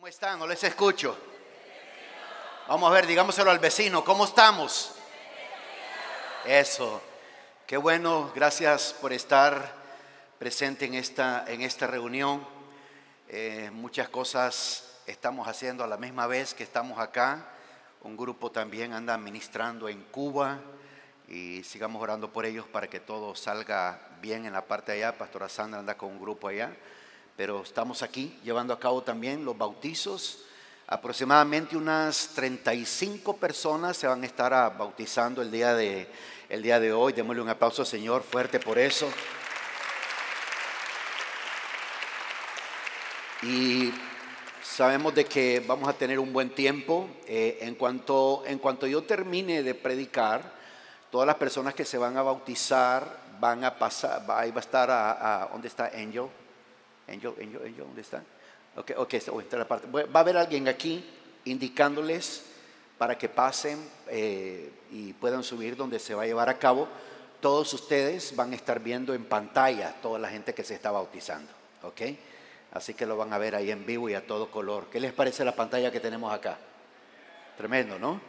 ¿Cómo están? No les escucho. Vamos a ver, digámoselo al vecino. ¿Cómo estamos? Eso. Qué bueno. Gracias por estar presente en esta reunión. Muchas cosas estamos haciendo a la misma vez que estamos acá. Un grupo también anda ministrando en Cuba y sigamos orando por ellos para que todo salga bien en la parte de allá. Pastora Sandra anda con un grupo allá. Pero estamos aquí llevando a cabo también los bautizos. Aproximadamente unas 35 personas se van a estar bautizando el día de hoy. Démosle un aplauso al Señor fuerte por eso. Y sabemos de que vamos a tener un buen tiempo. En cuanto yo termine de predicar, todas las personas que se van a bautizar van a pasar. Ahí va a estar ¿dónde está Angel? Angel, ¿dónde está? Ok, está la parte. Va a haber alguien aquí indicándoles para que pasen y puedan subir donde se va a llevar a cabo. Todos ustedes van a estar viendo en pantalla toda la gente que se está bautizando, ok. Así que lo van a ver ahí en vivo y a todo color. ¿Qué les parece la pantalla que tenemos acá? Tremendo, ¿no?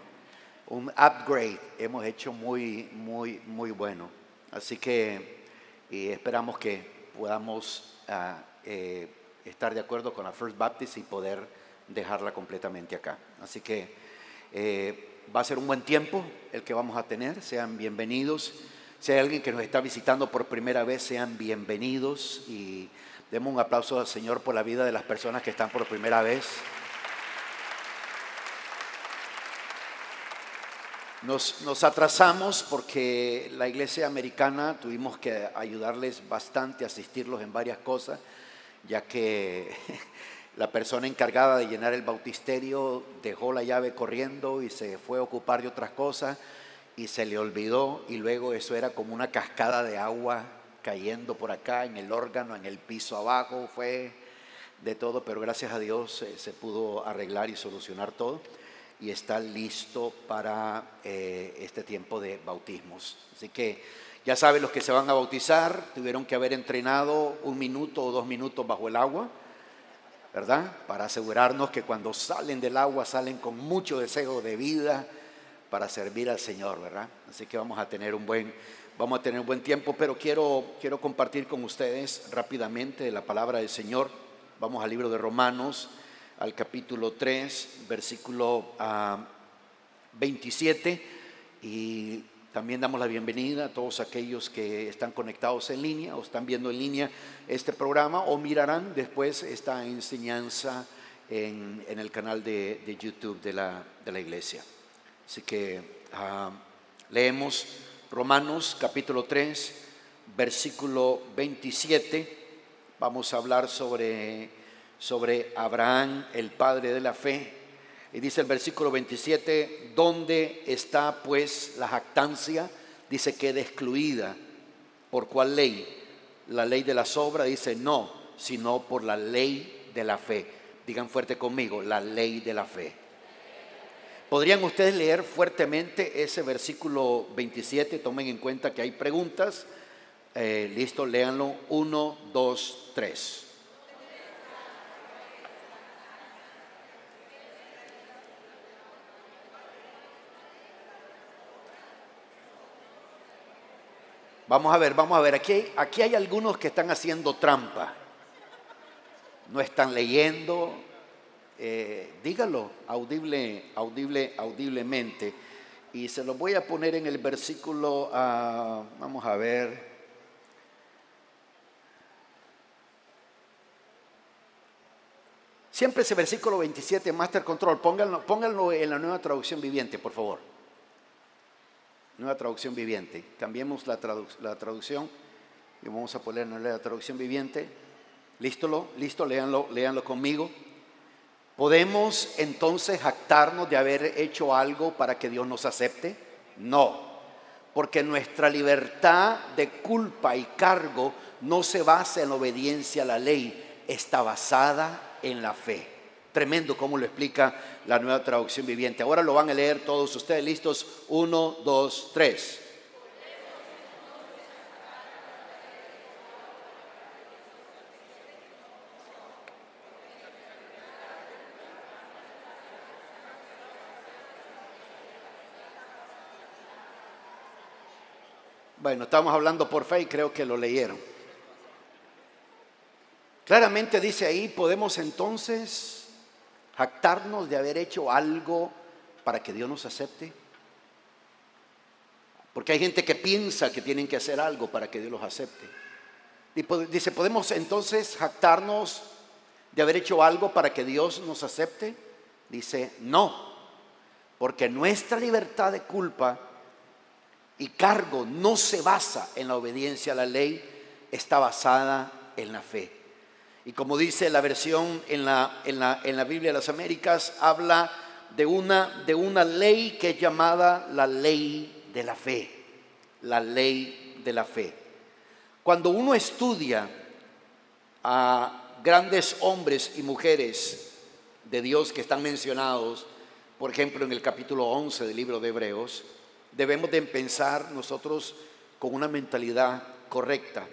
Un upgrade hemos hecho muy bueno. Así que esperamos que podamos estar de acuerdo con la First Baptist y poder dejarla completamente acá. Así que va a ser un buen tiempo el que vamos a tener. Sean bienvenidos. Si hay alguien que nos está visitando por primera vez, sean bienvenidos y demos un aplauso al Señor por la vida de las personas que están por primera vez. Nos atrasamos porque la iglesia americana tuvimos que ayudarles bastante, asistirlos en varias cosas, ya que la persona encargada de llenar el bautisterio dejó la llave corriendo y se fue a ocupar de otras cosas y se le olvidó, y luego eso era como una cascada de agua cayendo por acá en el órgano, en el piso abajo, fue de todo, pero gracias a Dios se pudo arreglar y solucionar todo y está listo para este tiempo de bautismos. Así que ya saben, los que se van a bautizar tuvieron que haber entrenado 1 minuto o 2 minutos bajo el agua, ¿verdad? Para asegurarnos que cuando salen del agua salen con mucho deseo de vida para servir al Señor, ¿verdad? Así que vamos a tener un buen tiempo, pero quiero compartir con ustedes rápidamente la palabra del Señor. Vamos al libro de Romanos, al capítulo 3, versículo 27, y también damos la bienvenida a todos aquellos que están conectados en línea o están viendo en línea este programa o mirarán después esta enseñanza en el canal de YouTube de la iglesia. Así que leemos Romanos capítulo 3, versículo 27. Vamos a hablar sobre Abraham, el padre de la fe. Y dice el versículo 27, ¿dónde está pues la jactancia? Dice, queda excluida. ¿Por cuál ley? La ley de las obras. Dice, no, sino por la ley de la fe. Digan fuerte conmigo, la ley de la fe. ¿Podrían ustedes leer fuertemente ese versículo 27? Tomen en cuenta que hay preguntas. Listo, léanlo. 1, 2, 3. Vamos a ver. Aquí hay algunos que están haciendo trampa. No están leyendo. Dígalo audiblemente. Y se lo voy a poner en el versículo, vamos a ver. Siempre ese versículo 27, Master Control, pónganlo en la Nueva Traducción Viviente, por favor. Nueva Traducción Viviente. Cambiemos la traducción y vamos a poner en la Traducción Viviente. Listo, léanlo conmigo. ¿Podemos entonces jactarnos de haber hecho algo para que Dios nos acepte? No, porque nuestra libertad de culpa y cargo no se basa en la obediencia a la ley, está basada en la fe. Tremendo cómo lo explica la Nueva Traducción Viviente. Ahora lo van a leer todos ustedes. ¿Listos? 1, 2, 3. Bueno, estamos hablando por fe y creo que lo leyeron. Claramente dice ahí, podemos entonces jactarnos de haber hecho algo para que Dios nos acepte. Porque hay gente que piensa que tienen que hacer algo para que Dios los acepte. Dice, ¿podemos entonces jactarnos de haber hecho algo para que Dios nos acepte? Dice, no, porque nuestra libertad de culpa y cargo no se basa en la obediencia a la ley, está basada en la fe. Y como dice la versión en la Biblia de las Américas, habla de una ley que es llamada la ley de la fe. La ley de la fe. Cuando uno estudia a grandes hombres y mujeres de Dios que están mencionados, por ejemplo en el capítulo 11 del libro de Hebreos, debemos de pensar nosotros con una mentalidad correcta,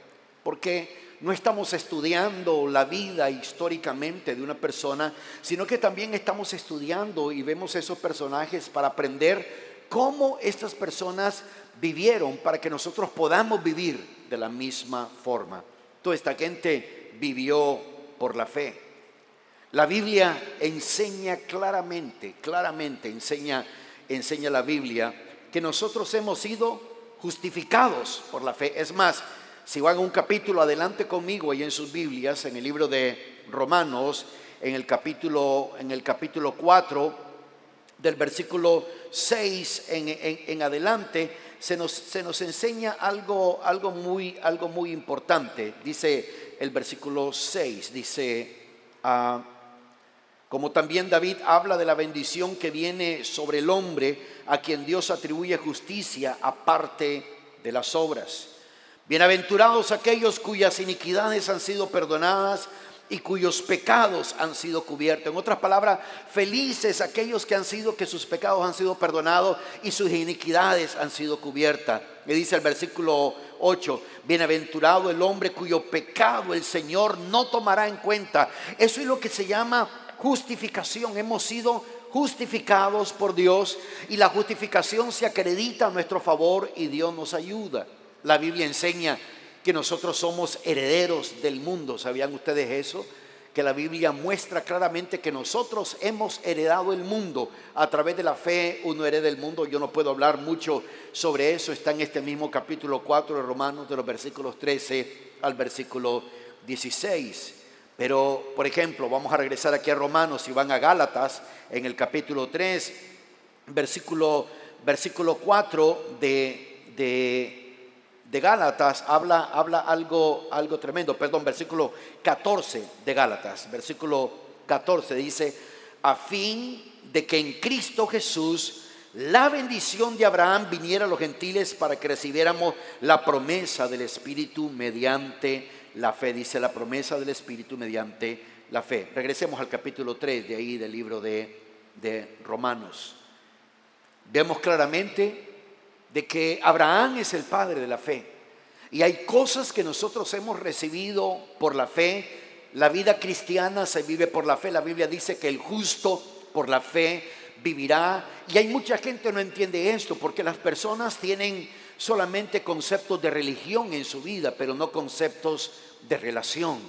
porque no estamos estudiando la vida históricamente de una persona, sino que también estamos estudiando y vemos esos personajes para aprender cómo estas personas vivieron para que nosotros podamos vivir de la misma forma. Toda esta gente vivió por la fe. La Biblia enseña claramente enseña la Biblia que nosotros hemos sido justificados por la fe. Es más, si van un capítulo adelante conmigo y en sus Biblias, en el libro de Romanos, en el capítulo 4, del versículo 6 en adelante, se nos enseña algo muy importante. Dice el versículo 6, dice, como también David habla de la bendición que viene sobre el hombre a quien Dios atribuye justicia aparte de las obras. Bienaventurados aquellos cuyas iniquidades han sido perdonadas y cuyos pecados han sido cubiertos. En otras palabras, felices aquellos que sus pecados han sido perdonados y sus iniquidades han sido cubiertas. Le dice el versículo 8, bienaventurado el hombre cuyo pecado el Señor no tomará en cuenta. Eso es lo que se llama justificación. Hemos sido justificados por Dios y la justificación se acredita a nuestro favor y Dios nos ayuda. La Biblia enseña que nosotros somos herederos del mundo. ¿Sabían ustedes eso? Que la Biblia muestra claramente que nosotros hemos heredado el mundo. A través de la fe uno hereda el mundo. Yo no puedo hablar mucho sobre eso. Está en este mismo capítulo 4 de Romanos, de los versículos 13 al versículo 16. Pero, por ejemplo, vamos a regresar aquí a Romanos y van a Gálatas en el capítulo 3, versículo 4 de Gálatas, habla algo tremendo. Perdón, versículo 14 de Gálatas, versículo 14 dice, a fin de que en Cristo Jesús la bendición de Abraham viniera a los gentiles para que recibiéramos la promesa del Espíritu mediante la fe. Dice la promesa del Espíritu mediante la fe. Regresemos al capítulo 3 de ahí del libro de Romanos. Vemos claramente de que Abraham es el padre de la fe. Y hay cosas que nosotros hemos recibido por la fe. La vida cristiana se vive por la fe. La Biblia dice que el justo por la fe vivirá. Y hay mucha gente que no entiende esto, porque las personas tienen solamente conceptos de religión en su vida, pero no conceptos de relación.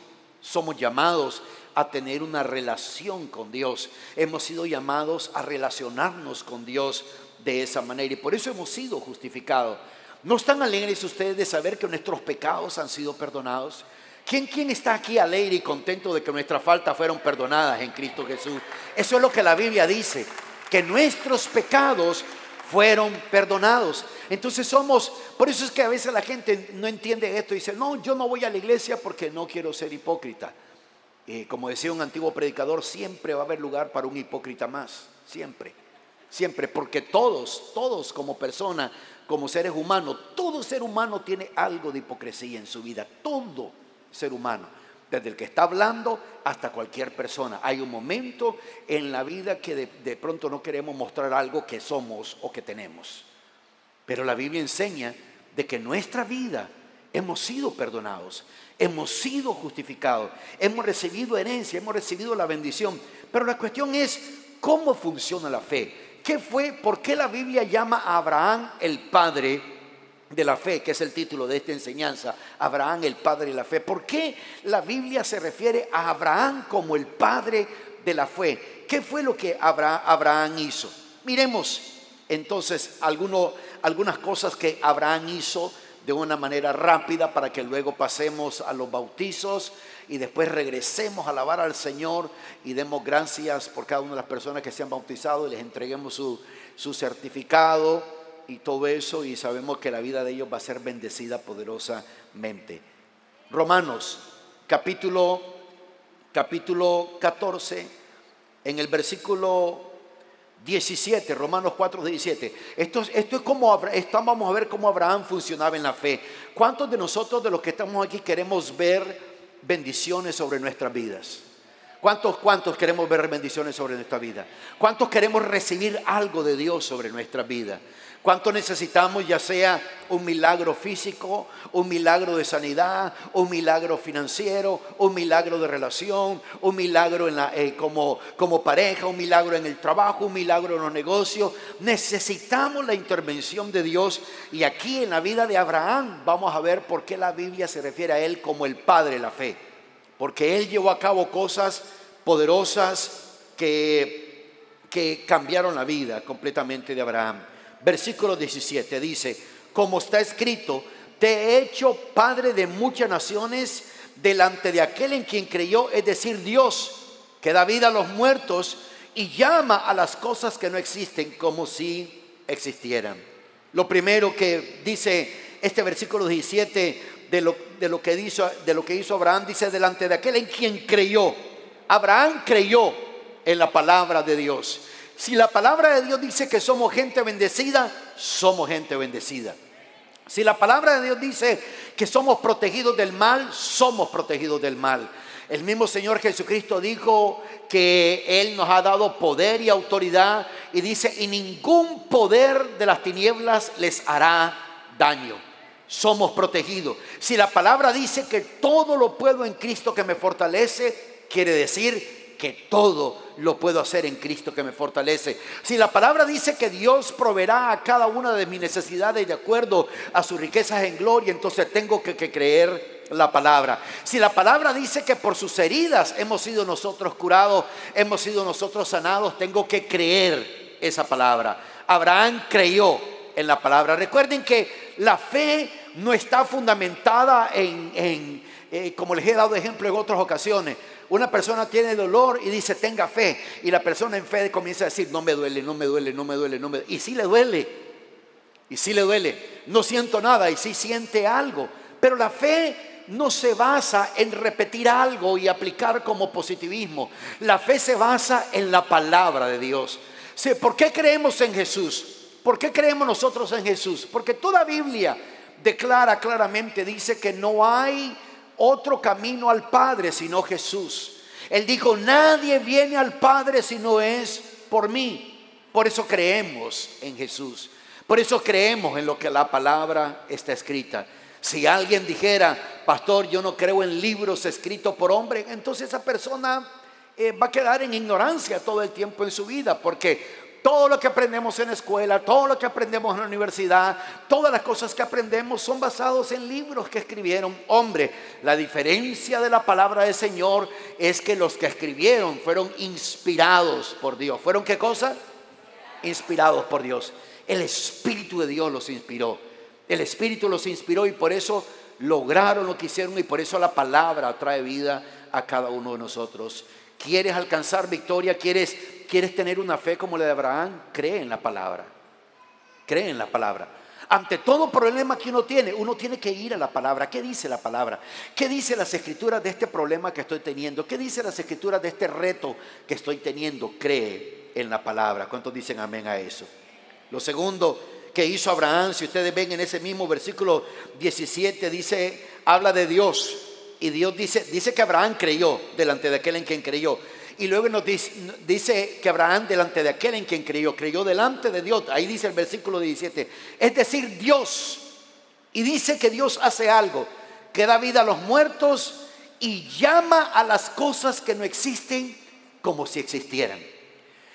Somos llamados a tener una relación con Dios. Hemos sido llamados a relacionarnos con Dios de esa manera y por eso hemos sido justificados. ¿No están alegres ustedes de saber que nuestros pecados han sido perdonados? ¿Quién está aquí alegre y contento de que nuestras faltas fueron perdonadas en Cristo Jesús? Eso es lo que la Biblia dice, que nuestros pecados fueron perdonados. Entonces por eso es que a veces la gente no entiende esto y dice, no, yo no voy a la iglesia porque no quiero ser hipócrita. Como decía un antiguo predicador, siempre va a haber lugar para un hipócrita más, siempre, porque todos como persona, como seres humanos, todo ser humano tiene algo de hipocresía en su vida, todo ser humano, desde el que está hablando hasta cualquier persona. Hay un momento en la vida que de pronto no queremos mostrar algo que somos o que tenemos, pero la Biblia enseña de que nuestra vida hemos sido perdonados, hemos sido justificados, hemos recibido herencia, hemos recibido la bendición, pero la cuestión es ¿cómo funciona la fe? ¿Qué fue? ¿Por qué la Biblia llama a Abraham el padre de la fe, que es el título de esta enseñanza, Abraham, el padre de la fe. ¿Por qué la Biblia se refiere a Abraham como el padre de la fe? ¿Qué fue lo que Abraham hizo? Miremos entonces algunas cosas que Abraham hizo de una manera rápida para que luego pasemos a los bautizos y después regresemos a alabar al Señor y demos gracias por cada una de las personas que se han bautizado y les entreguemos su certificado y todo eso, y sabemos que la vida de ellos va a ser bendecida poderosamente. Romanos capítulo 14, en el versículo 17, Romanos 4, 17. Esto es como vamos a ver cómo Abraham funcionaba en la fe. ¿Cuántos de nosotros, de los que estamos aquí, queremos ver bendiciones sobre nuestras vidas? ¿Cuántos queremos ver bendiciones sobre nuestra vida? ¿Cuántos queremos recibir algo de Dios sobre nuestra vida? ¿Cuánto necesitamos, ya sea un milagro físico, un milagro de sanidad, un milagro financiero, un milagro de relación, un milagro como pareja, un milagro en el trabajo, un milagro en los negocios? Necesitamos la intervención de Dios. Y aquí en la vida de Abraham vamos a ver por qué la Biblia se refiere a él como el padre de la fe. Porque él llevó a cabo cosas poderosas que cambiaron la vida completamente de Abraham. Versículo 17 dice: como está escrito, te he hecho padre de muchas naciones delante de aquel en quien creyó, es decir, Dios, que da vida a los muertos y llama a las cosas que no existen como si existieran. Lo primero que dice este versículo 17 de lo que hizo Abraham, dice: delante de aquel en quien creyó. Abraham creyó en la palabra de Dios. Si la palabra de Dios dice que somos gente bendecida, somos gente bendecida. Si la palabra de Dios dice que somos protegidos del mal, somos protegidos del mal. El mismo Señor Jesucristo dijo que Él nos ha dado poder y autoridad, y dice: y ningún poder de las tinieblas les hará daño. Somos protegidos. Si la palabra dice que todo lo puedo en Cristo que me fortalece, quiere decir que todo lo puedo hacer en Cristo que me fortalece. Si la palabra dice que Dios proveerá a cada una de mis necesidades de acuerdo a sus riquezas en gloria, entonces tengo que creer la palabra. Si la palabra dice que por sus heridas hemos sido nosotros curados, hemos sido nosotros sanados, tengo que creer esa palabra. Abraham creyó en la palabra. Recuerden que la fe no está fundamentada como les he dado ejemplo en otras ocasiones. Una persona tiene dolor y dice: tenga fe. Y la persona en fe comienza a decir: no me duele, no me duele, no me duele, no me duele. Y sí le duele. Y sí le duele. No siento nada, y sí siente algo. Pero la fe no se basa en repetir algo y aplicar como positivismo. La fe se basa en la palabra de Dios. ¿Por qué creemos en Jesús? ¿Por qué creemos nosotros en Jesús? Porque toda Biblia declara claramente, dice que no hay otro camino al Padre sino Jesús. Él dijo: nadie viene al Padre si no es por mí. Por eso creemos en Jesús. Por eso creemos en lo que la palabra está escrita. Si alguien dijera: pastor, yo no creo en libros escritos por hombre, entonces esa persona va a quedar en ignorancia todo el tiempo en su vida, porque todo lo que aprendemos en la escuela, todo lo que aprendemos en la universidad, todas las cosas que aprendemos son basados en libros que escribieron hombres. La diferencia de la palabra del Señor es que los que escribieron fueron inspirados por Dios. ¿Fueron qué cosa? Inspirados por Dios. El Espíritu de Dios los inspiró. El Espíritu los inspiró, y por eso lograron lo que hicieron, y por eso la palabra trae vida a cada uno de nosotros. ¿Quieres alcanzar victoria? ¿Quieres tener una fe como la de Abraham? Cree en la palabra. Cree en la palabra. Ante todo problema que uno tiene que ir a la palabra. ¿Qué dice la palabra? ¿Qué dice las escrituras de este problema que estoy teniendo? ¿Qué dice las escrituras de este reto que estoy teniendo? Cree en la palabra. ¿Cuántos dicen amén a eso? Lo segundo que hizo Abraham, si ustedes ven en ese mismo versículo 17, habla de Dios. Y Dios dice que Abraham creyó delante de aquel en quien creyó. Y luego nos dice que Abraham delante de aquel en quien creyó delante de Dios. Ahí dice el versículo 17. Es decir, Dios. Y dice que Dios hace algo, que da vida a los muertos y llama a las cosas que no existen como si existieran.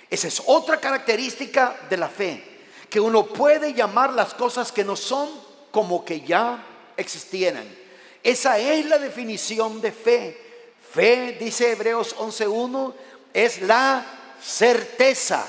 Esa es otra característica de la fe, que uno puede llamar las cosas que no son como que ya existieran. Esa es la definición de fe. Fe, dice Hebreos 11:1, es la certeza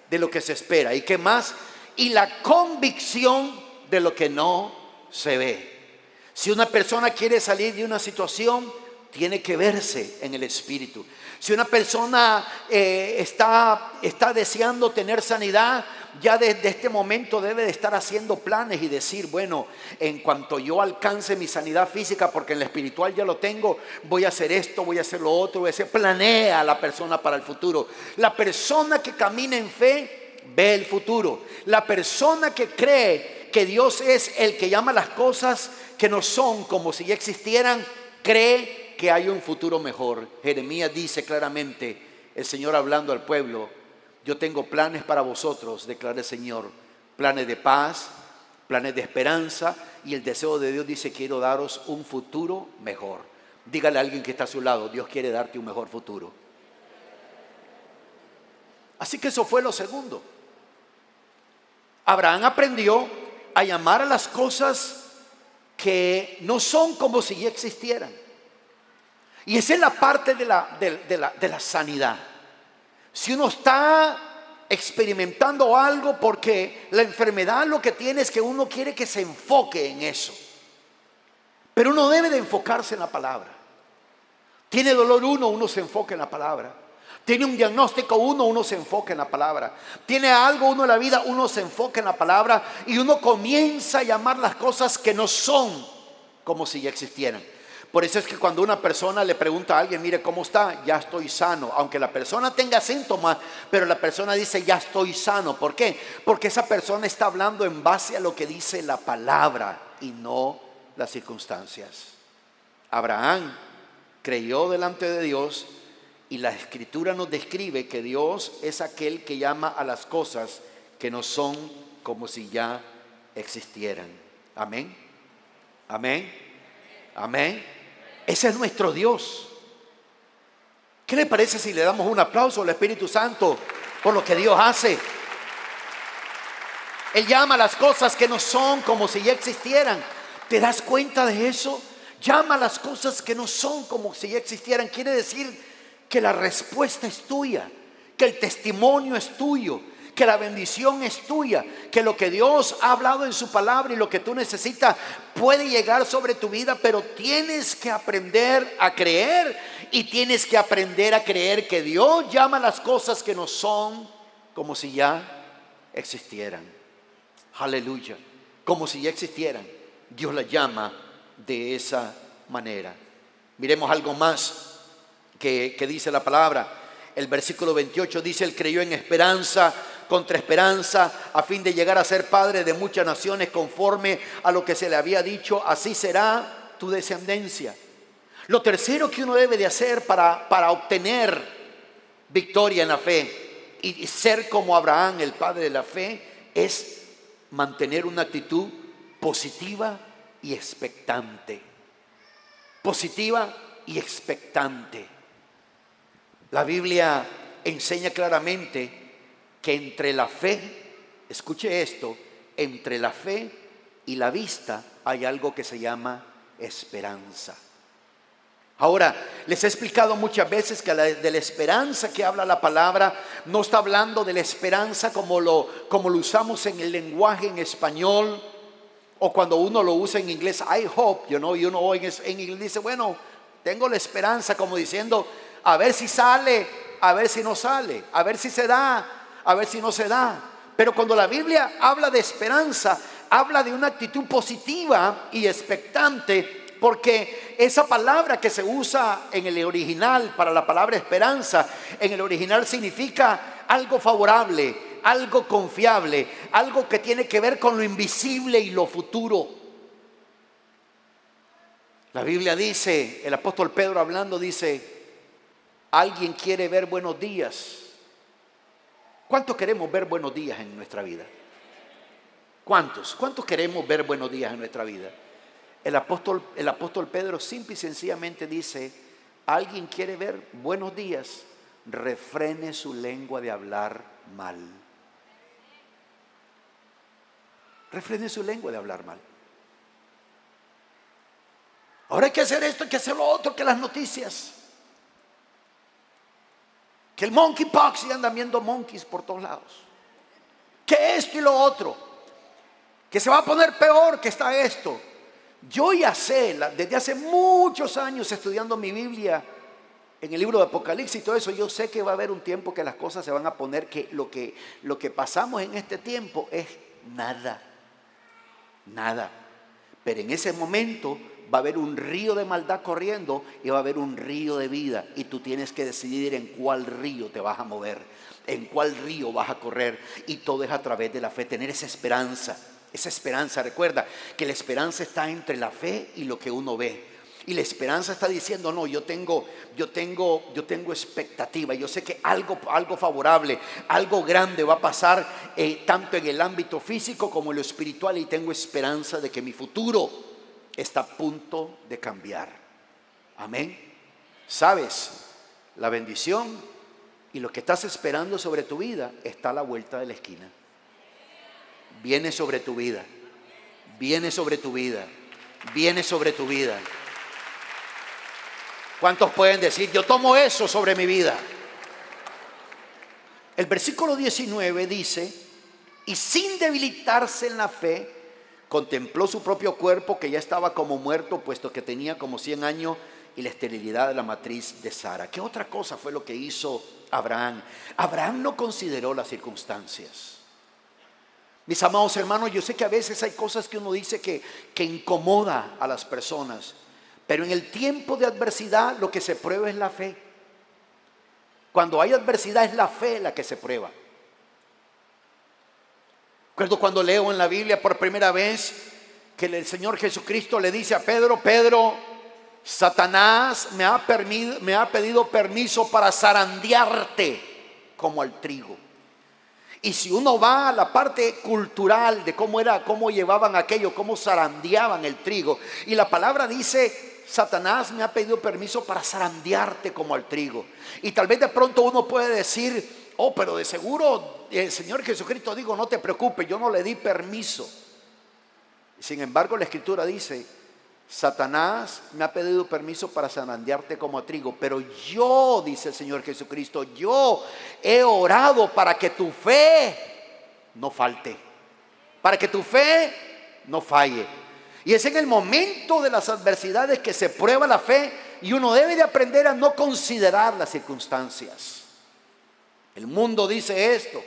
de lo que se espera. ¿Y qué más? Y la convicción de lo que no se ve. Si una persona quiere salir de una situación, tiene que verse en el Espíritu. Si una persona está deseando tener sanidad, ya desde este momento debe de estar haciendo planes y decir, bueno, en cuanto yo alcance mi sanidad física, porque en la espiritual ya lo tengo, voy a hacer esto, voy a hacer lo otro, voy a hacer. Planea a la persona para el futuro. La persona que camina en fe ve el futuro. La persona que cree que Dios es el que llama las cosas que no son como si ya existieran, cree que hay un futuro mejor. Jeremías dice claramente, el Señor hablando al pueblo: yo tengo planes para vosotros, declara el Señor, planes de paz, planes de esperanza, y el deseo de Dios dice: quiero daros un futuro mejor. Dígale a alguien que está a su lado: Dios quiere darte un mejor futuro. Así que eso fue lo segundo. Abraham aprendió a llamar a las cosas que no son como si ya existieran. Y esa es la parte de la sanidad. Si uno está experimentando algo, porque la enfermedad lo que tiene es que uno quiere que se enfoque en eso. Pero uno debe de enfocarse en la palabra. Tiene dolor uno se enfoca en la palabra. Tiene un diagnóstico uno se enfoca en la palabra. Tiene algo uno en la vida, uno se enfoca en la palabra. Y uno comienza a llamar las cosas que no son como si ya existieran. Por eso es que cuando una persona le pregunta a alguien: mire, ¿cómo está? Ya estoy sano. Aunque la persona tenga síntomas, pero la persona dice: ya estoy sano. ¿Por qué? Porque esa persona está hablando en base a lo que dice la palabra y no las circunstancias. Abraham creyó delante de Dios, y la Escritura nos describe que Dios es aquel que llama a las cosas que no son como si ya existieran. Amén. Amén. Amén. Ese es nuestro Dios. ¿Qué le parece si le damos un aplauso al Espíritu Santo por lo que Dios hace? Él llama a las cosas que no son como si ya existieran. ¿Te das cuenta de eso? Llama a las cosas que no son como si ya existieran. Quiere decir que la respuesta es tuya, que el testimonio es tuyo, que la bendición es tuya, que lo que Dios ha hablado en su palabra y lo que tú necesitas puede llegar sobre tu vida, pero tienes que aprender a creer, y tienes que aprender a creer que Dios llama las cosas que no son como si ya existieran. Aleluya. Como si ya existieran. Dios las llama de esa manera. Miremos algo más que dice la palabra. El versículo 28 dice: él creyó en esperanza contra esperanza, a fin de llegar a ser padre de muchas naciones, conforme a lo que se le había dicho: así será tu descendencia. Lo tercero que uno debe de hacer para obtener victoria en la fe y ser como Abraham, el padre de la fe, es mantener una actitud positiva y expectante. Positiva y expectante. La Biblia enseña claramente que entre la fe, escuche esto, entre la fe y la vista hay algo que se llama esperanza. Ahora, les he explicado muchas veces que de la esperanza que habla la palabra no está hablando de la esperanza como lo usamos en el lenguaje en español, o cuando uno lo usa en inglés, I hope, y uno en inglés dice: bueno, tengo la esperanza, como diciendo, a ver si sale, a ver si no sale, a ver si se da, a ver si no se da. Pero cuando la Biblia habla de esperanza, habla de una actitud positiva y expectante, porque esa palabra que se usa en el original para la palabra esperanza, en el original significa algo favorable, algo confiable, algo que tiene que ver con lo invisible y lo futuro. La Biblia dice, el apóstol Pedro hablando dice: alguien quiere ver buenos días. ¿Cuántos queremos ver buenos días en nuestra vida? ¿Cuántos queremos ver buenos días en nuestra vida? El apóstol Pedro simple y sencillamente dice: alguien quiere ver buenos días, refrene su lengua de hablar mal. Refrene su lengua de hablar mal. Ahora hay que hacer esto, hay que hacer lo otro, que las noticias. Que el monkeypox, y andan viendo monkeys por todos lados. Que esto y lo otro. Que se va a poner peor, que está esto. Yo ya sé, desde hace muchos años estudiando mi Biblia, en el libro de Apocalipsis y todo eso, yo sé que va a haber un tiempo que las cosas se van a poner, que lo que pasamos en este tiempo es nada. Pero en ese momento va a haber un río de maldad corriendo y va a haber un río de vida. Y tú tienes que decidir en cuál río te vas a mover, en cuál río vas a correr. Y todo es a través de la fe, tener esa esperanza. Esa esperanza, recuerda que la esperanza está entre la fe y lo que uno ve. Y la esperanza está diciendo, no, yo tengo expectativa. Yo sé que algo favorable, algo grande va a pasar, tanto en el ámbito físico como en lo espiritual. Y tengo esperanza de que mi futuro está a punto de cambiar. Amén. ¿Sabes? La bendición y lo que estás esperando sobre tu vida está a la vuelta de la esquina. Viene sobre tu vida. Viene sobre tu vida. Viene sobre tu vida. ¿Cuántos pueden decir, yo tomo eso sobre mi vida? El versículo 19 dice, y sin debilitarse en la fe, contempló su propio cuerpo que ya estaba como muerto, puesto que tenía como 100 años, y la esterilidad de la matriz de Sara. ¿Qué otra cosa fue lo que hizo Abraham? Abraham no consideró las circunstancias. Mis amados hermanos, yo sé que a veces hay cosas que uno dice que incomoda a las personas. Pero en el tiempo de adversidad lo que se prueba es la fe. Cuando hay adversidad es la fe la que se prueba. Recuerdo cuando leo en la Biblia por primera vez que el Señor Jesucristo le dice a Pedro, Pedro, Satanás me ha pedido permiso para zarandearte como al trigo. Y si uno va a la parte cultural de cómo llevaban aquello, cómo zarandeaban el trigo, y la palabra dice, Satanás me ha pedido permiso para zarandearte como al trigo. Y tal vez de pronto uno puede decir, oh, pero de seguro el Señor Jesucristo dijo, no te preocupes, yo no le di permiso. Sin embargo, la Escritura dice, Satanás me ha pedido permiso para zarandearte como a trigo, pero yo, dice el Señor Jesucristo, yo he orado para que tu fe no falte, para que tu fe no falle. Y es en el momento de las adversidades que se prueba la fe, y uno debe de aprender a no considerar las circunstancias. El mundo dice esto,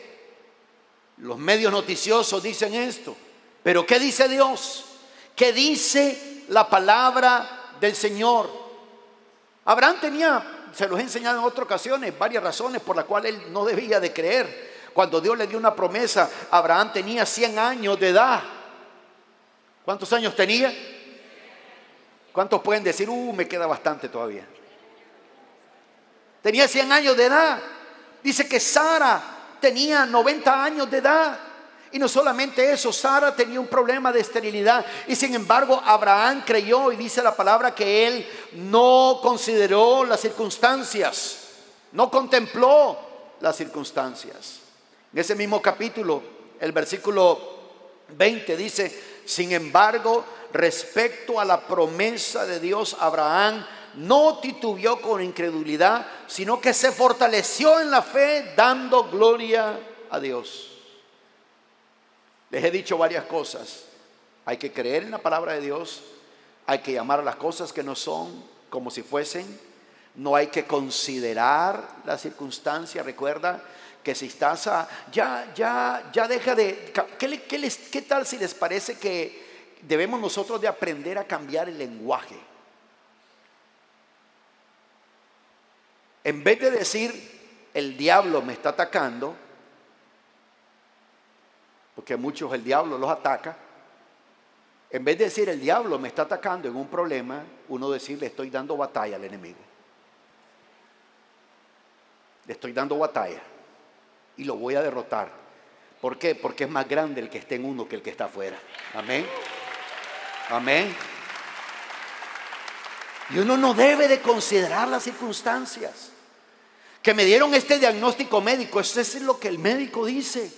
los medios noticiosos dicen esto, pero ¿qué dice Dios? ¿Qué dice la palabra del Señor? Abraham tenía, se los he enseñado en otras ocasiones, varias razones por las cuales él no debía de creer. Cuando Dios le dio una promesa, Abraham tenía 100 años de edad. ¿Cuántos años tenía? ¿Cuántos pueden decir, me queda bastante todavía? Tenía 100 años de edad. Dice que Sara tenía 90 años de edad. Y no solamente eso, Sara tenía un problema de esterilidad. Y sin embargo, Abraham creyó, y dice la palabra que él no consideró las circunstancias, no contempló las circunstancias. En ese mismo capítulo, el versículo 20 dice, sin embargo, respecto a la promesa de Dios, Abraham no titubeó con incredulidad, sino que se fortaleció en la fe, dando gloria a Dios. Les he dicho varias cosas. Hay que creer en la palabra de Dios. Hay que llamar a las cosas que no son como si fuesen. No hay que considerar la circunstancia. Recuerda que si estás ya deja de... ¿Qué tal si les parece que debemos nosotros de aprender a cambiar el lenguaje? En vez de decir el diablo me está atacando, porque a muchos el diablo los ataca, en vez de decir el diablo me está atacando en un problema, uno decir le estoy dando batalla al enemigo. Le estoy dando batalla y lo voy a derrotar. ¿Por qué? Porque es más grande el que esté en uno que el que está afuera. Amén. Amén. Y uno no debe de considerar las circunstancias. Que me dieron este diagnóstico médico, eso es lo que el médico dice.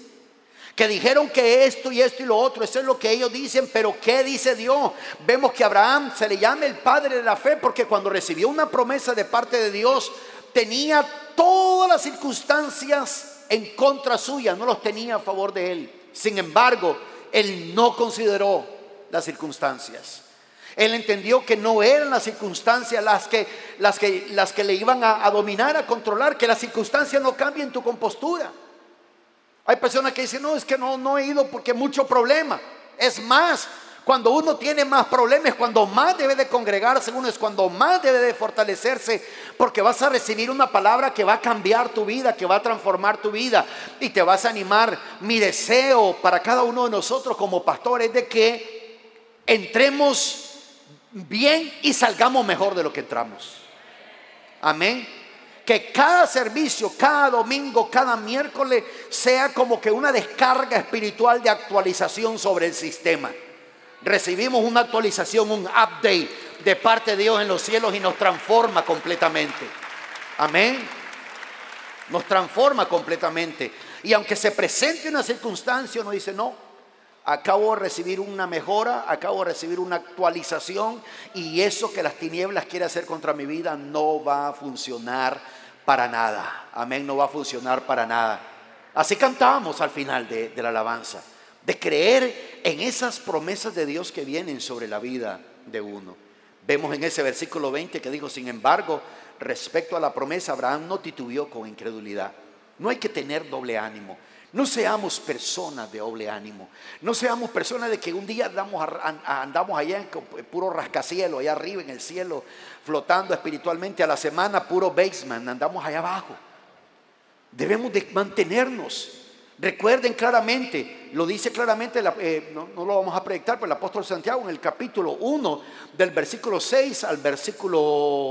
que dijeron que esto y esto y lo otro, eso es lo que ellos dicen, pero ¿qué dice Dios? Vemos que Abraham se le llama el padre de la fe porque cuando recibió una promesa de parte de Dios, tenía todas las circunstancias en contra suya, no los tenía a favor de él. Sin embargo, él no consideró las circunstancias. Él entendió que no eran las circunstancias las que le iban a dominar, a controlar, que las circunstancias no cambien tu compostura. Hay personas que dicen, no, es que no he ido porque mucho problema. Es más, cuando uno tiene más problemas, cuando más debe de congregarse uno, es cuando más debe de fortalecerse, porque vas a recibir una palabra que va a cambiar tu vida, que va a transformar tu vida y te vas a animar. Mi deseo para cada uno de nosotros como pastores es de que entremos bien y salgamos mejor de lo que entramos. Amén. Que cada servicio, cada domingo, cada miércoles sea como que una descarga espiritual de actualización sobre el sistema. Recibimos una actualización, un update de parte de Dios en los cielos y nos transforma completamente. Amén. Nos transforma completamente. Y aunque se presente una circunstancia, uno dice, no, acabo de recibir una mejora, acabo de recibir una actualización, y eso que las tinieblas quieren hacer contra mi vida no va a funcionar para nada. Amén, no va a funcionar para nada. Así cantábamos al final de la alabanza, de creer en esas promesas de Dios que vienen sobre la vida de uno. Vemos en ese versículo 20 que dijo, sin embargo, respecto a la promesa, Abraham no titubeó con incredulidad. No hay que tener doble ánimo. No seamos personas de doble ánimo. No seamos personas de que un día andamos allá en puro rascacielos, allá arriba en el cielo, flotando espiritualmente. A la semana puro basement, andamos allá abajo. Debemos de mantenernos. Recuerden claramente, lo dice claramente, no lo vamos a proyectar, pero el apóstol Santiago en el capítulo 1, del versículo 6 al versículo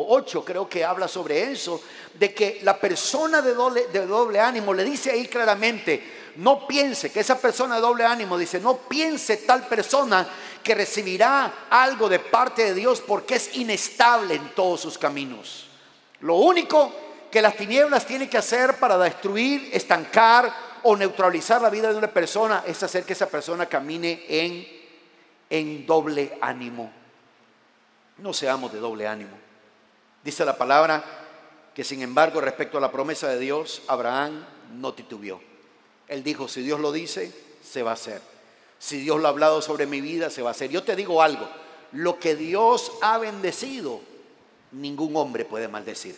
8, creo que habla sobre eso, de que la persona de doble ánimo, le dice ahí claramente, no piense que esa persona de doble ánimo, dice, no piense tal persona que recibirá algo de parte de Dios porque es inestable en todos sus caminos. Lo único que las tinieblas tienen que hacer para destruir, estancar o neutralizar la vida de una persona es hacer que esa persona camine en doble ánimo. No seamos de doble ánimo. Dice la palabra que sin embargo respecto a la promesa de Dios, Abraham no titubeó. Él dijo, si Dios lo dice, se va a hacer. Si Dios lo ha hablado sobre mi vida, se va a hacer. Yo te digo algo, lo que Dios ha bendecido, ningún hombre puede maldecir.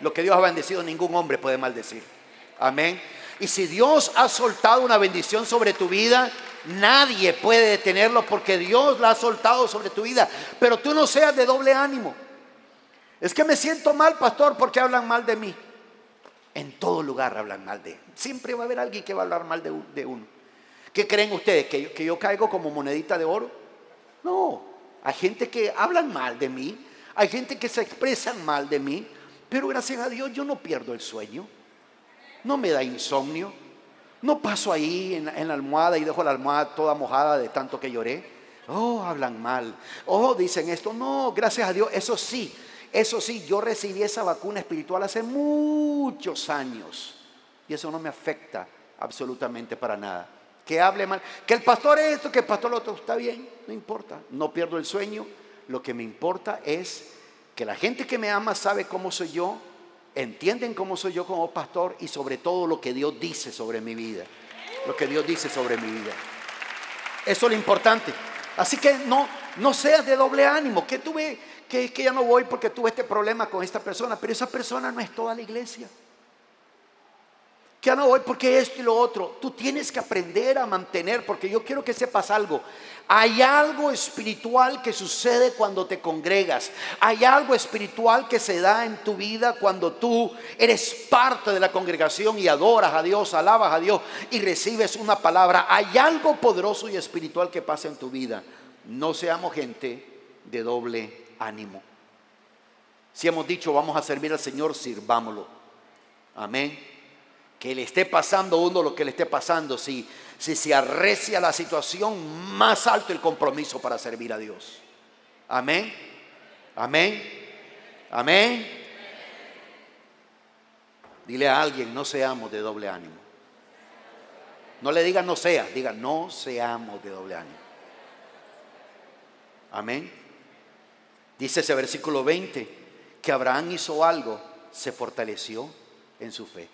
Lo que Dios ha bendecido, ningún hombre puede maldecir. Amén. Y si Dios ha soltado una bendición sobre tu vida, nadie puede detenerlo porque Dios la ha soltado sobre tu vida. Pero tú no seas de doble ánimo. Es que me siento mal, pastor, porque hablan mal de mí. En todo lugar hablan mal de él. Siempre va a haber alguien que va a hablar mal de uno. ¿Qué creen ustedes? ¿Que yo caigo como monedita de oro? No. Hay gente que hablan mal de mí. Hay gente que se expresan mal de mí. Pero gracias a Dios yo no pierdo el sueño. No me da insomnio. No paso ahí en la almohada y dejo la almohada toda mojada de tanto que lloré. Oh, hablan mal. Oh, dicen esto. No, gracias a Dios. Eso sí, yo recibí esa vacuna espiritual hace muchos años. Y eso no me afecta absolutamente para nada. Que hable mal. Que el pastor esto, que el pastor lo otro. Está bien, no importa. No pierdo el sueño. Lo que me importa es que la gente que me ama sabe cómo soy yo. Entienden cómo soy yo como pastor y sobre todo lo que Dios dice sobre mi vida. Lo que Dios dice sobre mi vida. Eso es lo importante. Así que no seas de doble ánimo. Que ya no voy porque tuve este problema con esta persona. Pero esa persona no es toda la iglesia. Que ya no voy porque esto y lo otro. Tú tienes que aprender a mantener, porque yo quiero que sepas algo. Hay algo espiritual que sucede cuando te congregas. Hay algo espiritual que se da en tu vida cuando tú eres parte de la congregación y adoras a Dios, alabas a Dios y recibes una palabra. Hay algo poderoso y espiritual que pasa en tu vida. No seamos gente de doble ánimo. Si hemos dicho vamos a servir al Señor, sirvámoslo. Amén. Que le esté pasando a uno lo que le esté pasando, si se arrecia la situación, más alto el compromiso para servir a Dios. Amén. Amén. Amén. Dile a alguien, no seamos de doble ánimo. No le diga no sea, diga no seamos de doble ánimo. Amén. Dice ese versículo 20 que Abraham hizo algo, se fortaleció en su fe.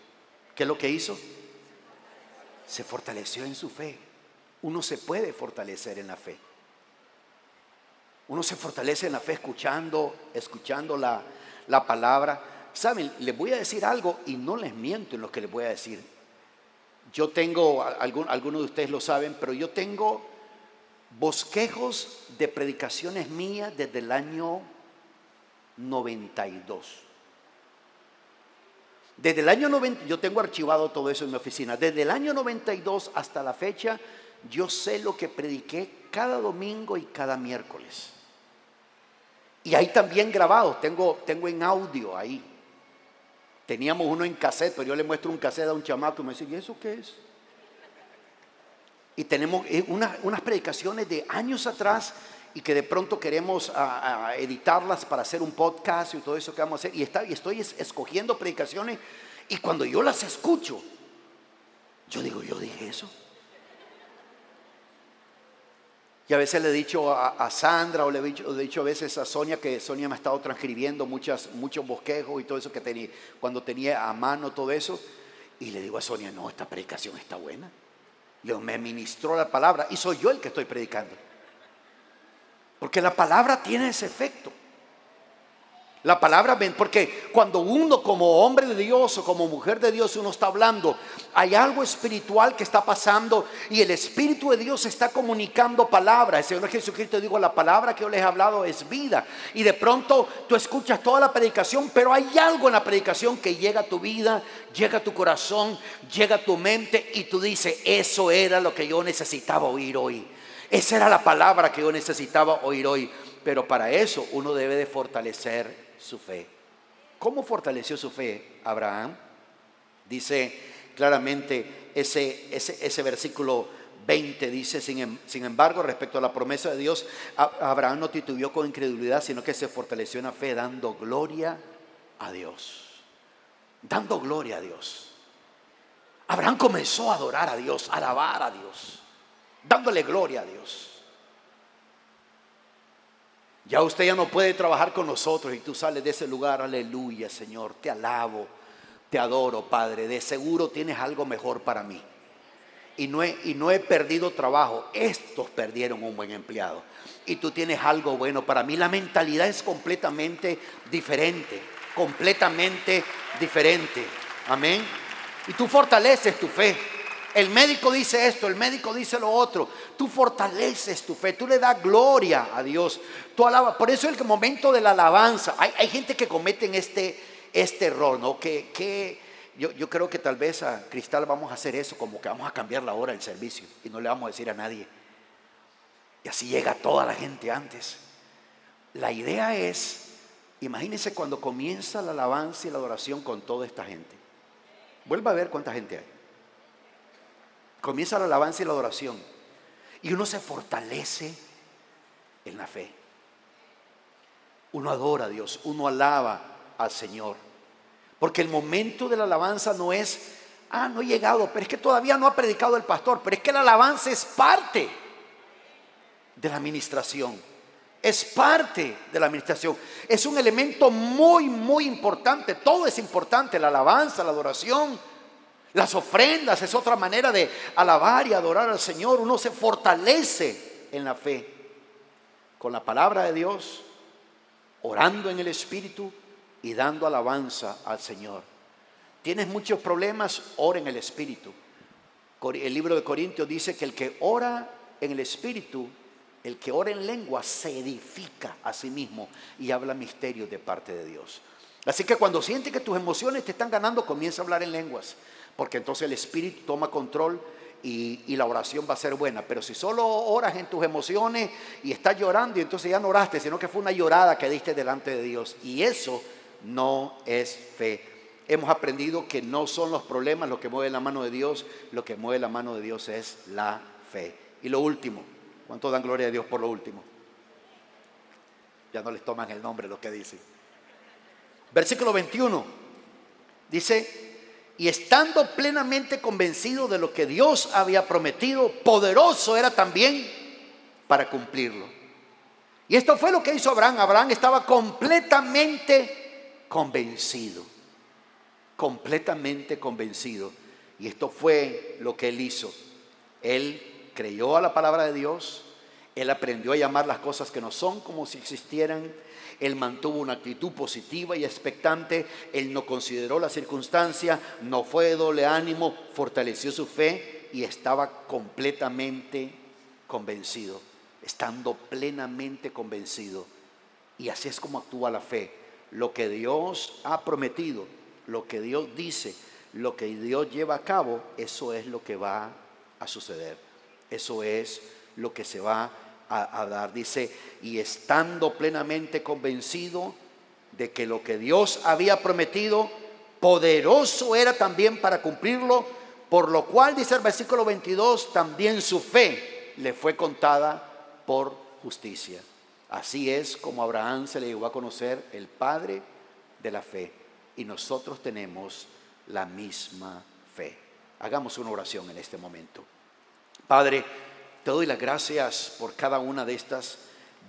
¿Qué es lo que hizo? Se fortaleció en su fe. Uno se puede fortalecer en la fe. Uno se fortalece en la fe escuchando la palabra. Saben, les voy a decir algo y no les miento en lo que les voy a decir. Yo tengo, algunos de ustedes lo saben, pero yo tengo bosquejos de predicaciones mías desde el año 92. Desde el año 90, yo tengo archivado todo eso en mi oficina. Desde el año 92 hasta la fecha, yo sé lo que prediqué cada domingo y cada miércoles. Y ahí también grabado, tengo en audio ahí. Teníamos uno en cassette, pero yo le muestro un cassette a un chamaco y me dice, ¿y eso qué es? Y tenemos unas predicaciones de años atrás y que de pronto queremos editarlas para hacer un podcast y todo eso que vamos a hacer. Y estoy escogiendo predicaciones y cuando yo las escucho, yo digo, yo dije eso. Y a veces le he dicho a Sandra o le he dicho a veces a Sonia, que Sonia me ha estado transcribiendo muchos bosquejos y todo eso que tenía, cuando tenía a mano todo eso. Y le digo a Sonia, no, esta predicación está buena. Dios me ministró la palabra y soy yo el que estoy predicando. Porque la palabra tiene ese efecto. La palabra, porque cuando uno como hombre de Dios o como mujer de Dios uno está hablando, hay algo espiritual que está pasando y el Espíritu de Dios está comunicando palabra. El Señor Jesucristo dijo, la palabra que yo les he hablado es vida. Y de pronto tú escuchas toda la predicación, pero hay algo en la predicación que llega a tu vida, llega a tu corazón, llega a tu mente y tú dices, eso era lo que yo necesitaba oír hoy. Esa era la palabra que yo necesitaba oír hoy. Pero para eso uno debe de fortalecer su fe. ¿Cómo fortaleció su fe Abraham? Dice claramente ese versículo 20, dice, sin embargo, respecto a la promesa de Dios, Abraham no titubeó con incredulidad, sino que se fortaleció en la fe, dando gloria a Dios. Dando gloria a Dios. Abraham comenzó a adorar a Dios, a alabar a Dios, dándole gloria a Dios. Ya usted ya no puede trabajar con nosotros y tú sales de ese lugar, aleluya Señor, te alabo, te adoro Padre, de seguro tienes algo mejor para mí. Y no he perdido trabajo, estos perdieron un buen empleado y tú tienes algo bueno para mí. La mentalidad es completamente diferente, amén. Y tú fortaleces tu fe. El médico dice esto, el médico dice lo otro. Tú fortaleces tu fe, tú le das gloria a Dios. Tú alabas. Por eso el momento de la alabanza. Hay gente que cometen este error, ¿no? Yo creo que tal vez a Cristal vamos a hacer eso, como que vamos a cambiar la hora del servicio y no le vamos a decir a nadie. Y así llega toda la gente antes. La idea es, imagínense cuando comienza la alabanza y la adoración con toda esta gente. Vuelva a ver cuánta gente hay. Comienza la alabanza y la adoración y uno se fortalece en la fe. Uno adora a Dios, uno alaba al Señor. Porque el momento de la alabanza no es, no he llegado, pero es que todavía no ha predicado el pastor. Pero es que la alabanza es parte de la administración. Es parte de la administración. Es un elemento muy, muy importante. Todo es importante, la alabanza, la adoración. Las ofrendas es otra manera de alabar y adorar al Señor. Uno se fortalece en la fe con la palabra de Dios, orando en el Espíritu y dando alabanza al Señor. ¿Tienes muchos problemas? Ora en el Espíritu. El libro de Corintios dice que el que ora en el Espíritu, el que ora en lengua, se edifica a sí mismo y habla misterios de parte de Dios. Así que cuando sientes que tus emociones te están ganando, comienza a hablar en lenguas. Porque entonces el Espíritu toma control y la oración va a ser buena. Pero si solo oras en tus emociones y estás llorando y entonces ya no oraste, sino que fue una llorada que diste delante de Dios. Y eso no es fe. Hemos aprendido que no son los problemas lo que mueve la mano de Dios. Lo que mueve la mano de Dios es la fe. Y lo último, ¿cuánto dan gloria a Dios por lo último? Ya no les toman el nombre lo que dicen. Versículo 21 dice: y estando plenamente convencido de lo que Dios había prometido, poderoso era también para cumplirlo. Y esto fue lo que hizo Abraham. Abraham estaba completamente convencido. Completamente convencido. Y esto fue lo que él hizo. Él creyó a la palabra de Dios. Él aprendió a llamar las cosas que no son como si existieran. Él mantuvo una actitud positiva y expectante. Él no consideró la circunstancia, no fue de doble ánimo, fortaleció su fe y estaba completamente convencido, estando plenamente convencido. Y así es como actúa la fe. Lo que Dios ha prometido, lo que Dios dice, lo que Dios lleva a cabo, eso es lo que va a suceder. Eso es lo que se va a dar. Dice, y estando plenamente convencido de que lo que Dios había prometido, poderoso era también para cumplirlo, por lo cual, dice el versículo 22, también su fe le fue contada por justicia. Así es como a Abraham se le llegó a conocer el padre de la fe, y nosotros tenemos la misma fe. Hagamos una oración en este momento. Padre, te doy las gracias por cada una de estas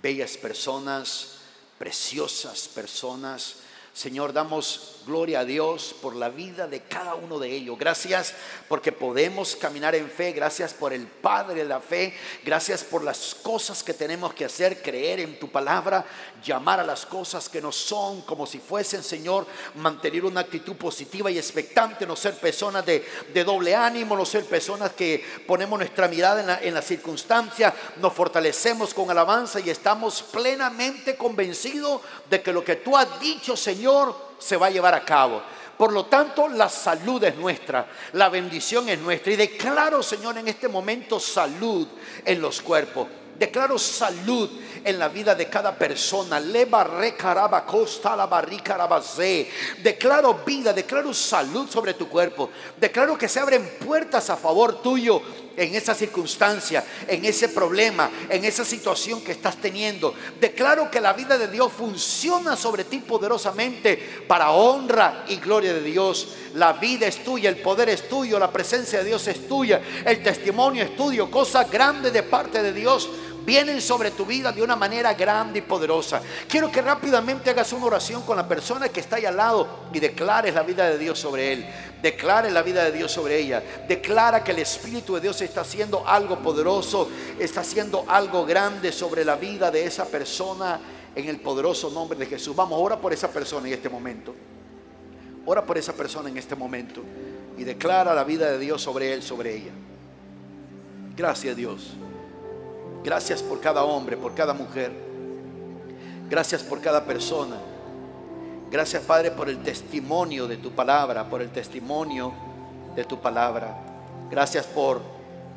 bellas personas, preciosas personas. Señor, damos gloria a Dios por la vida de cada uno de ellos. Gracias porque podemos caminar en fe. Gracias por el Padre de la fe. Gracias por las cosas que tenemos que hacer, creer en tu palabra, llamar a las cosas que no son como si fuesen, Señor, mantener una actitud positiva y expectante, no ser personas de doble ánimo, no ser personas que ponemos nuestra mirada en la circunstancia. Nos fortalecemos con alabanza y estamos plenamente convencidos de que lo que tú has dicho, Señor, se va a llevar a cabo. Por lo tanto, la salud es nuestra, la bendición es nuestra. Y declaro, Señor, en este momento salud en los cuerpos. Declaro salud en la vida de cada persona. Declaro vida, declaro salud sobre tu cuerpo. Declaro que se abren puertas a favor tuyo en esa circunstancia, en ese problema, en esa situación que estás teniendo. Declaro que la vida de Dios funciona sobre ti poderosamente para honra y gloria de Dios. La vida es tuya, el poder es tuyo, la presencia de Dios es tuya, el testimonio es tuyo. Cosas grandes de parte de Dios vienen sobre tu vida de una manera grande y poderosa. Quiero que rápidamente hagas una oración con la persona que está ahí al lado y declares la vida de Dios sobre él. Declare la vida de Dios sobre ella. Declara que el Espíritu de Dios está haciendo algo poderoso, está haciendo algo grande sobre la vida de esa persona en el poderoso nombre de Jesús. Vamos, ora por esa persona en este momento. Ora por esa persona en este momento y declara la vida de Dios sobre él, sobre ella. Gracias, Dios. Gracias por cada hombre, por cada mujer. Gracias por cada persona. Gracias, Padre, por el testimonio de tu palabra, por el testimonio de tu palabra. Gracias por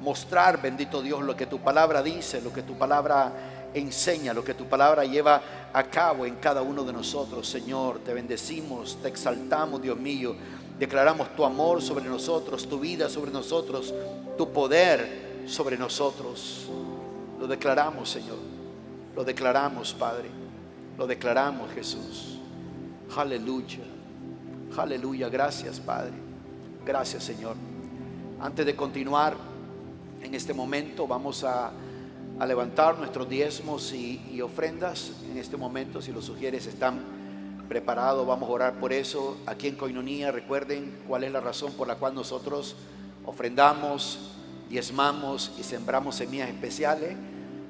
mostrar, bendito Dios, lo que tu palabra dice, lo que tu palabra enseña, lo que tu palabra lleva a cabo en cada uno de nosotros. Señor, te bendecimos, te exaltamos, Dios mío. Declaramos tu amor sobre nosotros, tu vida sobre nosotros, tu poder sobre nosotros. Lo declaramos, Señor. Lo declaramos, Padre. Lo declaramos, Jesús. Aleluya. Aleluya. Gracias, Padre. Gracias, Señor. Antes de continuar en este momento, vamos a levantar nuestros diezmos y ofrendas. En este momento, si lo sugieres, están preparados. Vamos a orar por eso. Aquí en Coinonía, recuerden cuál es la razón por la cual nosotros ofrendamos, diezmamos y sembramos semillas especiales,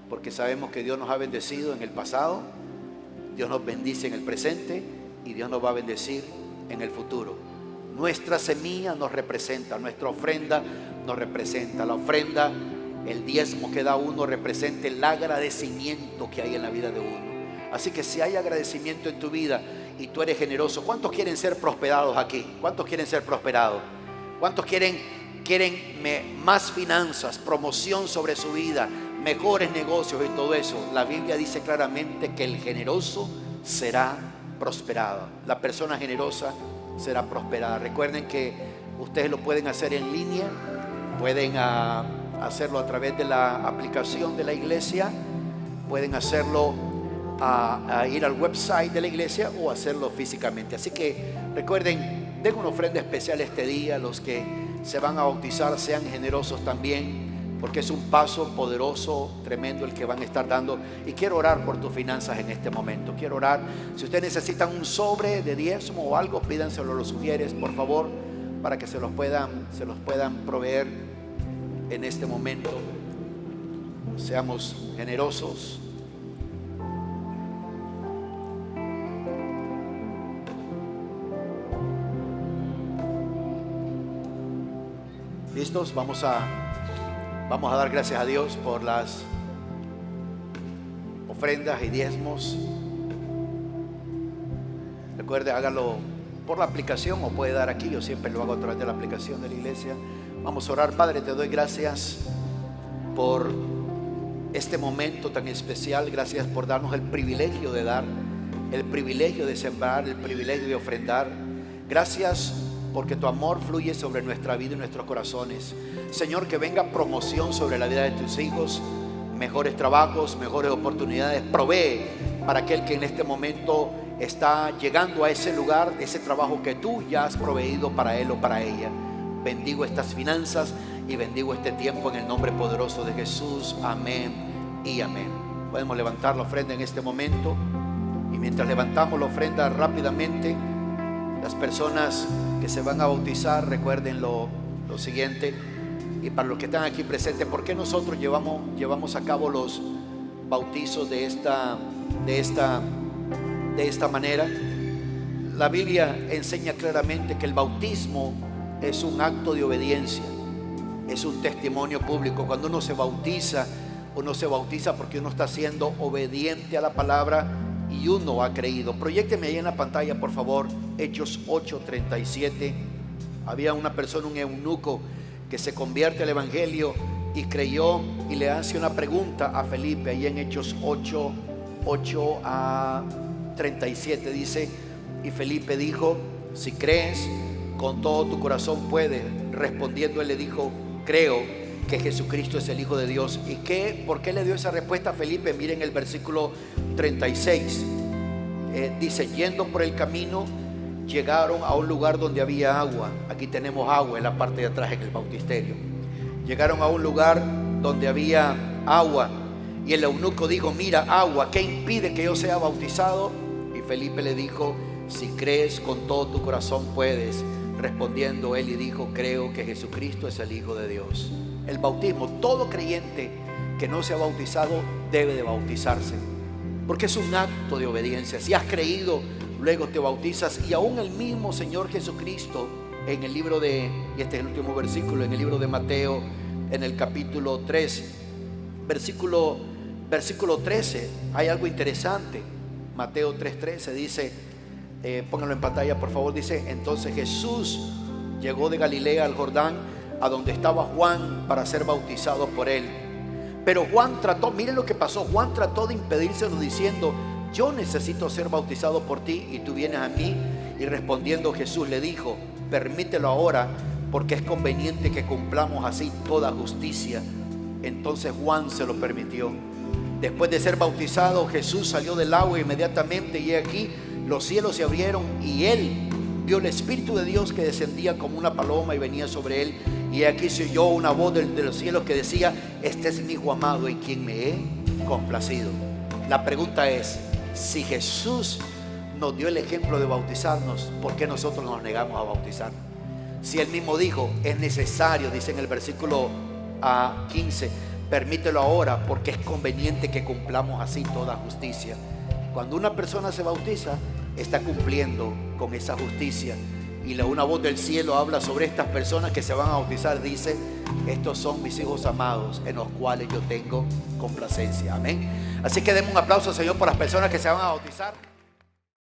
porque sabemos que Dios nos ha bendecido en el pasado, Dios nos bendice en el presente y Dios nos va a bendecir en el futuro. Nuestra semilla nos representa, nuestra ofrenda nos representa. La ofrenda, el diezmo que da uno, representa el agradecimiento que hay en la vida de uno. Así que si hay agradecimiento en tu vida y tú eres generoso, ¿cuántos quieren ser prosperados aquí? ¿Cuántos quieren ser prosperados? ¿Cuántos quieren más finanzas, promoción sobre su vida, mejores negocios y todo eso? La Biblia dice claramente que el generoso será prosperado. La persona generosa será prosperada. Recuerden que ustedes lo pueden hacer en línea, pueden hacerlo a través de la aplicación de la iglesia, pueden hacerlo a ir al website de la iglesia o hacerlo físicamente. Así que recuerden, den una ofrenda especial este día. Los que se van a bautizar, sean generosos también, porque es un paso poderoso, tremendo el que van a estar dando. Y quiero orar por tus finanzas en este momento. Quiero orar. Si ustedes necesitan un sobre de diezmo o algo, pídanselo a los sugieres, por favor, para que se los puedan proveer en este momento. Seamos generosos. ¿Listos? Vamos a dar gracias a Dios por las ofrendas y diezmos. Recuerde, hágalo por la aplicación o puede dar aquí. Yo siempre lo hago a través de la aplicación de la iglesia. Vamos a orar. Padre, te doy gracias por este momento tan especial. Gracias por darnos el privilegio de dar, el privilegio de sembrar, el privilegio de ofrendar. Gracias porque tu amor fluye sobre nuestra vida y nuestros corazones. Señor, que venga promoción sobre la vida de tus hijos, mejores trabajos, mejores oportunidades. Provee para aquel que en este momento está llegando a ese lugar, ese trabajo que tú ya has proveído para él o para ella. Bendigo estas finanzas y bendigo este tiempo en el nombre poderoso de Jesús. Amén y amén. Podemos levantar la ofrenda en este momento. Y mientras levantamos la ofrenda rápidamente, las personas que se van a bautizar, recuerden lo siguiente. Y para los que están aquí presentes, ¿por qué nosotros llevamos a cabo los bautizos de esta manera? La Biblia enseña claramente que el bautismo es un acto de obediencia, es un testimonio público. Cuando uno se bautiza porque uno está siendo obediente a la palabra y uno ha creído. Proyécteme ahí en la pantalla, por favor, Hechos 8:37. Había una persona, un eunuco, que se convierte al evangelio y creyó, y le hace una pregunta a Felipe ahí en Hechos 8:37. Dice: y Felipe dijo: si crees, con todo tu corazón puedes. Respondiendo él le dijo: creo que Jesucristo es el Hijo de Dios. ¿Y por qué le dio esa respuesta a Felipe? Miren el versículo 36. Dice: yendo por el camino, llegaron a un lugar donde había agua. Aquí tenemos agua en la parte de atrás en el bautisterio. Llegaron a un lugar donde había agua, y el eunuco dijo: mira, agua, ¿qué impide que yo sea bautizado? Y Felipe le dijo: si crees, con todo tu corazón puedes. Respondiendo él y dijo: creo que Jesucristo es el Hijo de Dios. El bautismo, todo creyente que no se ha bautizado debe de bautizarse, porque es un acto de obediencia. Si has creído, luego te bautizas. Y aún el mismo Señor Jesucristo, en el libro de, y este es el último versículo, en el libro de Mateo, en el capítulo 3, versículo 13, hay algo interesante. Mateo 3:13 dice, pónganlo en pantalla por favor, dice: entonces Jesús llegó de Galilea al Jordán, a donde estaba Juan, para ser bautizado por él. Pero Juan trató, miren lo que pasó, Juan trató de impedírselo diciendo: yo necesito ser bautizado por ti y tú vienes a mí. Y respondiendo Jesús le dijo: permítelo ahora, porque es conveniente que cumplamos así toda justicia. Entonces Juan se lo permitió. Después de ser bautizado, Jesús salió del agua inmediatamente, y aquí los cielos se abrieron y él vio el Espíritu de Dios que descendía como una paloma y venía sobre él. Y aquí se oyó una voz de los cielos que decía: este es mi Hijo amado, en quien me he complacido. La pregunta es: si Jesús nos dio el ejemplo de bautizarnos, ¿por qué nosotros nos negamos a bautizar? Si él mismo dijo: es necesario, dice en el versículo 15, permítelo ahora, porque es conveniente que cumplamos así toda justicia. Cuando una persona se bautiza, está cumpliendo con esa justicia. Y una voz del cielo habla sobre estas personas que se van a bautizar. Dice: estos son mis hijos amados, en los cuales yo tengo complacencia. Amén. Así que demos un aplauso al Señor por las personas que se van a bautizar.